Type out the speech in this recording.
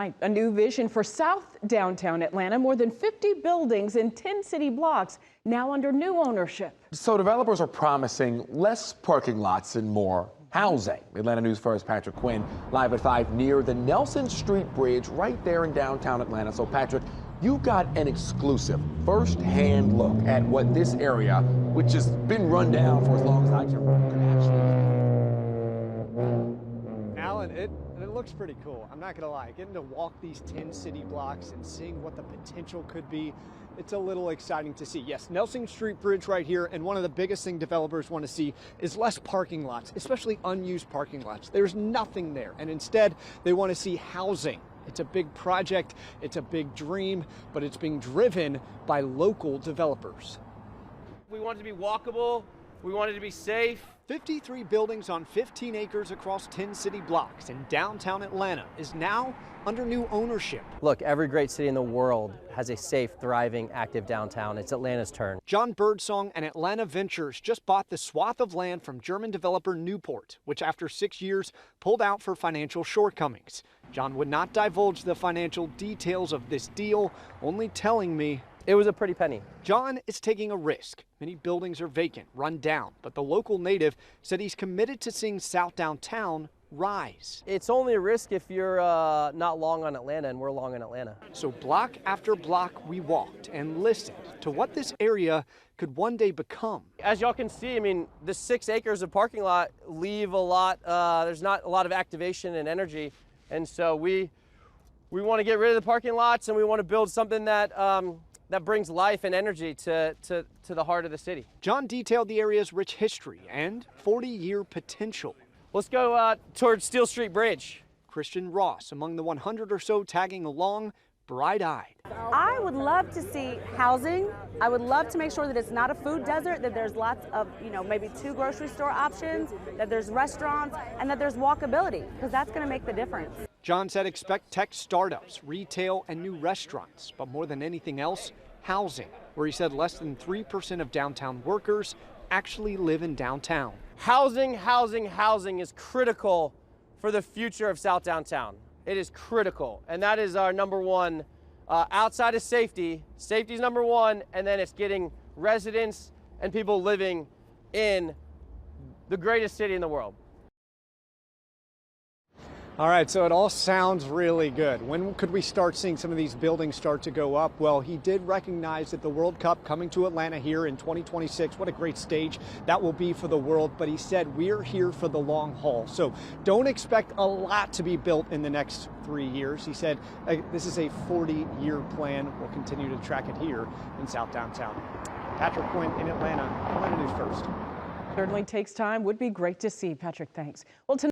A new vision for South Downtown Atlanta. More than 50 buildings in 10 city blocks now under new ownership. So developers are promising less parking lots and more housing. Atlanta News First Patrick Quinn live at 5 near the Nelson Street Bridge right there in downtown Atlanta. So Patrick, you got an exclusive first-hand look at what this area, which has been run down for as long as I can remember, could actually. Alan, it looks pretty cool. I'm not gonna lie. Getting to walk these 10 city blocks and seeing what the potential could be, it's a little exciting to see. Yes, Nelson Street Bridge right here, and one of the biggest things developers want to see is less parking lots, especially unused parking lots. There's nothing there, and instead they want to see housing. It's a big project, it's a big dream, but it's being driven by local developers. We want it to be walkable, we want it to be safe. 53 buildings on 15 acres across 10 city blocks in downtown Atlanta is now under new ownership. Look, every great city in the world has a safe, thriving, active downtown. It's Atlanta's turn. John Birdsong and Atlanta Ventures just bought the swath of land from German developer Newport, which after 6 years pulled out for financial shortcomings. John would not divulge the financial details of this deal, only telling me it was a pretty penny. John is taking a risk. Many buildings are vacant, run down, but the local native said he's committed to seeing South Downtown rise. It's only a risk if you're not long on Atlanta, and we're long on Atlanta. So block after block we walked and listened to what this area could one day become. As y'all can see, I mean, the 6 acres of parking lot leave a lot, there's not a lot of activation and energy, and so we want to get rid of the parking lots, and we want to build something that that brings life and energy to the heart of the city. John detailed the area's rich history and 40-year potential. Let's go towards Steel Street Bridge. Christian Ross, among the 100 or so tagging along, bright-eyed. I would love to see housing. I would love to make sure that it's not a food desert, that there's lots of, maybe 2 grocery store options, that there's restaurants, and that there's walkability, because that's going to make the difference. John said expect tech startups, retail, and new restaurants, but more than anything else, housing, where he said less than 3% of downtown workers actually live in downtown. Housing is critical for the future of South Downtown. It is critical, and that is our number one. Outside of safety, safety is number one, and then it's getting residents and people living in the greatest city in the world. All right, so it all sounds really good. When could we start seeing some of these buildings start to go up? Well, he did recognize that the World Cup coming to Atlanta here in 2026, what a great stage that will be for the world. But he said we're here for the long haul. So don't expect a lot to be built in the next 3 years. He said this is a 40-year plan. We'll continue to track it here in South Downtown. Patrick Quinn in Atlanta, Atlanta News First. Certainly takes time. Would be great to see. Patrick, thanks. Well, tonight